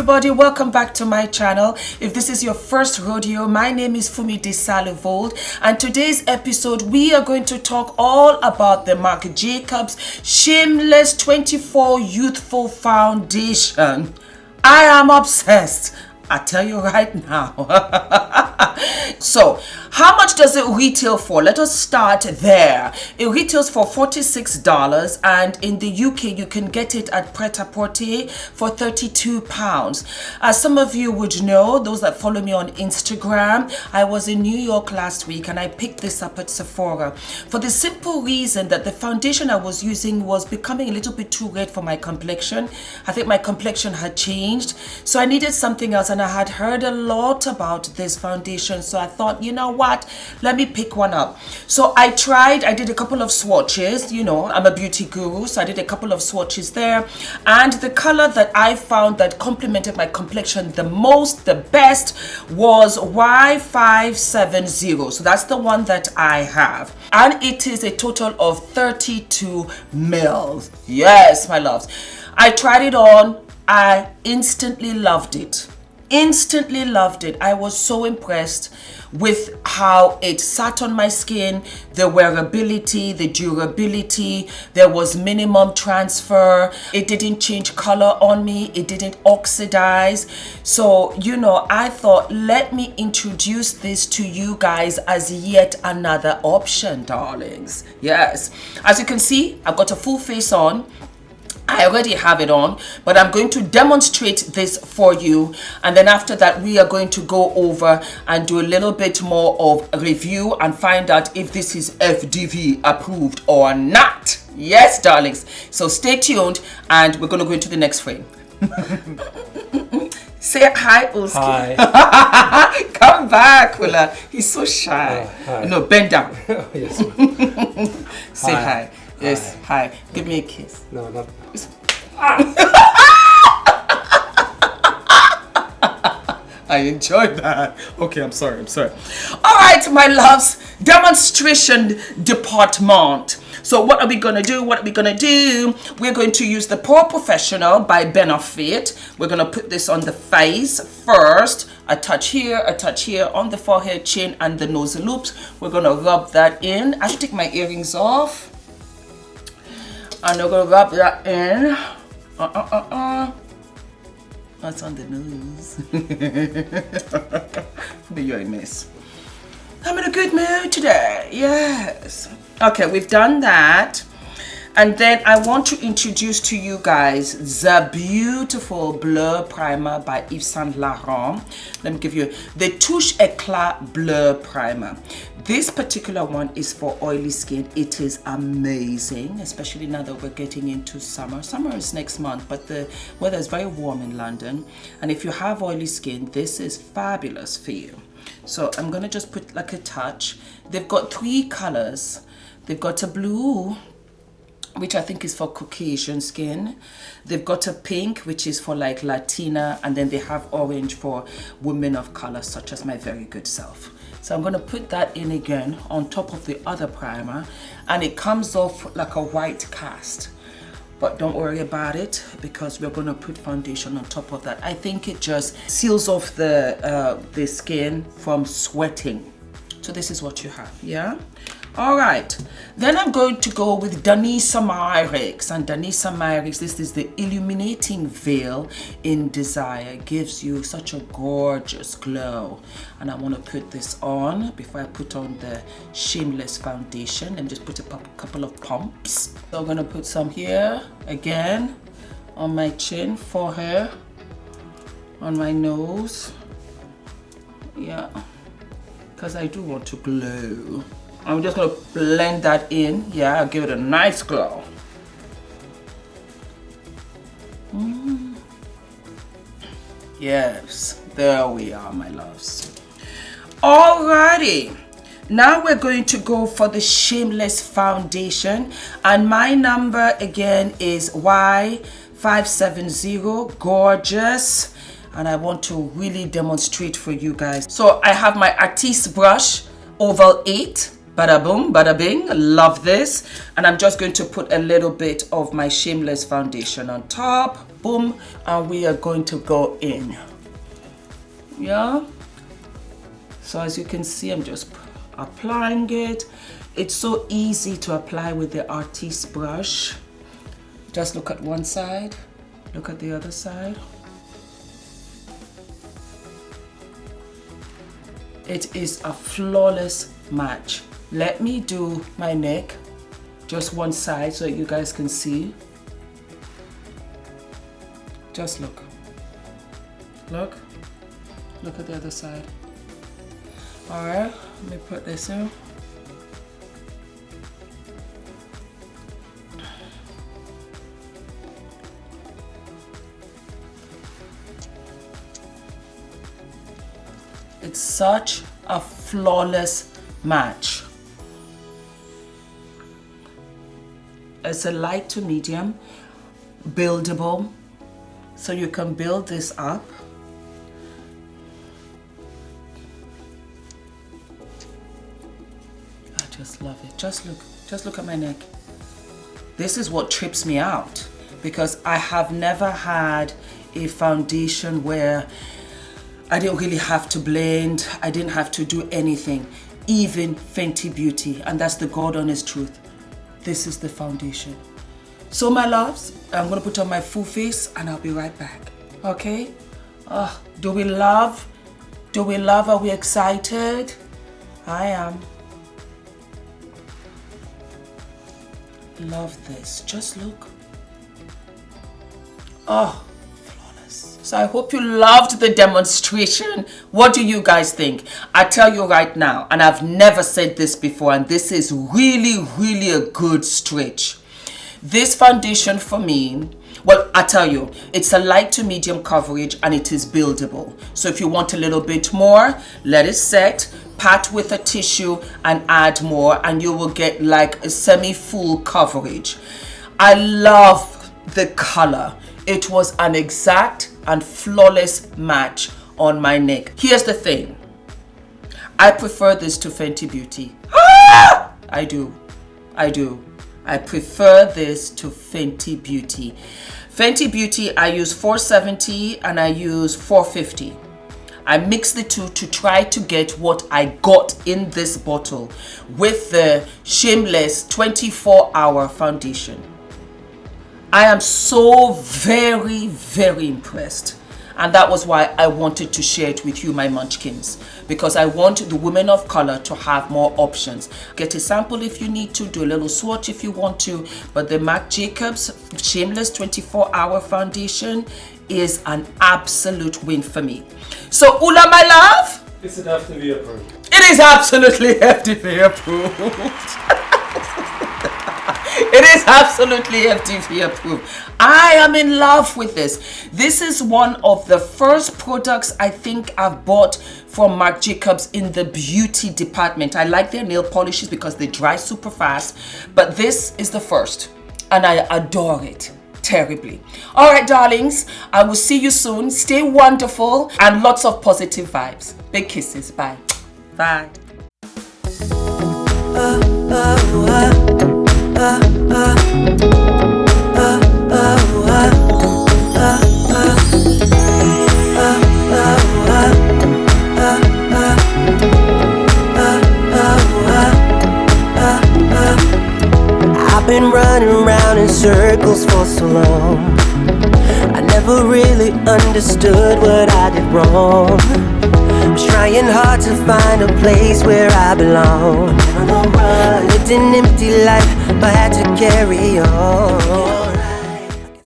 everybody, welcome back to my channel. If this is your first rodeo, my name is Fumi Desalu-Vold, and today's episode we are going to talk all about the Marc Jacobs Shameless 24 Youthful Foundation. I am obsessed, I tell you right now. So how much does it retail for? Let us start there. It retails for $46, and in the UK you can get it at Pret-a-Porter for £32. As some of you would know, those that follow me on Instagram, I was in New York last week and I picked this up at Sephora for the simple reason that the foundation I was using was becoming a little bit too red for my complexion. I think my complexion had changed, so I needed something else, and I had heard a lot about this foundation, so I thought, you know what, let me pick one up. So I did a couple of swatches. You know, I'm a beauty guru, so I did a couple of swatches there, and the color that I found that complemented my complexion the most, the best, was Y570. So that's the one that I have, and it is a total of 32 mils. Yes, my loves, I tried it on. I instantly loved it. I was so impressed with how it sat on my skin, the wearability, the durability. There was minimum transfer. It didn't change color on me. It didn't oxidize. So, you know, I thought, let me introduce this to you guys as yet another option, darlings. Yes, as you can see, I've got a full face on. I already have it on, but I'm going to demonstrate this for you, and then after that we are going to go over and do a little bit more of a review and find out if this is F.D.V approved or not. Yes, darlings, so stay tuned and we're going to go into the next frame. Say hi, Oski. Hi. Come back, Willa. He's so shy. Hi. No, bend down. Yes. Say hi. Yes, hi. Give me a kiss. No, not. I enjoyed that. Okay, I'm sorry. All right, my loves, demonstration department. So what are we going to do? We're going to use the Pore Professional by Benefit. We're going to put this on the face first. A touch here on the forehead, chin, and the nose loops. We're going to rub that in. I should take my earrings off. And we're going to rub that in. That's on the nose. You're a mess. I'm in a good mood today. Yes. Okay, we've done that. And then I want to introduce to you guys the beautiful Blur Primer by Yves Saint Laurent. Let me give you the Touche Eclat Blur Primer. This particular one is for oily skin. It is amazing, especially now that we're getting into summer. Summer is next month, but the weather is very warm in London. And if you have oily skin, this is fabulous for you. So I'm gonna just put like a touch. They've got 3 colors. They've got a blue, which I think is for Caucasian skin. They've got a pink, which is for like Latina, and then they have orange for women of color, such as my very good self. So I'm gonna put that in again on top of the other primer, and it comes off like a white cast. But don't worry about it, because we're gonna put foundation on top of that. I think it just seals off the skin from sweating. So this is what you have, yeah? All right, then I'm going to go with Danisa Myricks, and Danisa Myricks, this is the Illuminating Veil in Desire. It gives you such a gorgeous glow, and I want to put this on before I put on the Shameless Foundation. Let me just put a couple of pumps. So I'm going to put some here again on my chin, forehead, on my nose, yeah, because I do want to glow. I'm just going to blend that in. Yeah, I'll give it a nice glow. Yes, there we are, my loves. Alrighty, now we're going to go for the Shameless Foundation, and my number again is Y570. Gorgeous, and I want to really demonstrate for you guys. So I have my Artiste brush, Oval 8. Bada boom, bada bing. Love this. And I'm just going to put a little bit of my Shameless foundation on top. Boom. And we are going to go in. Yeah. So as you can see, I'm just applying it. It's so easy to apply with the artiste brush. Just look at one side. Look at the other side. It is a flawless match. Let me do my neck, just one side so you guys can see. Just look. Look. Look at the other side. All right, let me put this in. It's such a flawless match. It's a light to medium, buildable, so you can build this up. I just love it. Just look at my neck. This is what trips me out, because I have never had a foundation where I didn't really have to blend. I didn't have to do anything, even Fenty Beauty, and that's the God honest truth. This is the foundation. So my loves, I'm gonna put on my full face and I'll be right back, okay? Oh, do we love? Do we love? Are we excited? I am. Love this, just look. Oh. So I hope you loved the demonstration. What do you guys think? I tell you right now, and I've never said this before, and this is really, really a good stretch. This foundation for me, well, I tell you, it's a light to medium coverage and it is buildable. So if you want a little bit more, let it set, pat with a tissue and add more, and you will get like a semi-full coverage. I love the color. It was an exact and flawless match on my neck. Here's the thing. I prefer this to Fenty Beauty. Ah! I do. I prefer this to Fenty Beauty. Fenty Beauty, I use 470 and I use 450. I mix the two to try to get what I got in this bottle with the Shameless 24-hour foundation. I am so very, very impressed. And that was why I wanted to share it with you, my munchkins, because I want the women of color to have more options. Get a sample if you need to, do a little swatch if you want to, but the Marc Jacobs Shameless 24-hour foundation is an absolute win for me. So, Ula, my love? It's an F.D.V approved. It is absolutely F.D.V approved. It is absolutely F.D.V approved. I am in love with this. This is one of the first products I think I've bought from Marc Jacobs in the beauty department. I like their nail polishes because they dry super fast, but this is the first and I adore it terribly. All right, darlings, I will see you soon. Stay wonderful and lots of positive vibes. Big kisses. Bye. Bye. I've been running around in circles for so long. I never really understood what I did wrong. Was trying hard to find a place where I belong. I lived an empty life, but had to carry on.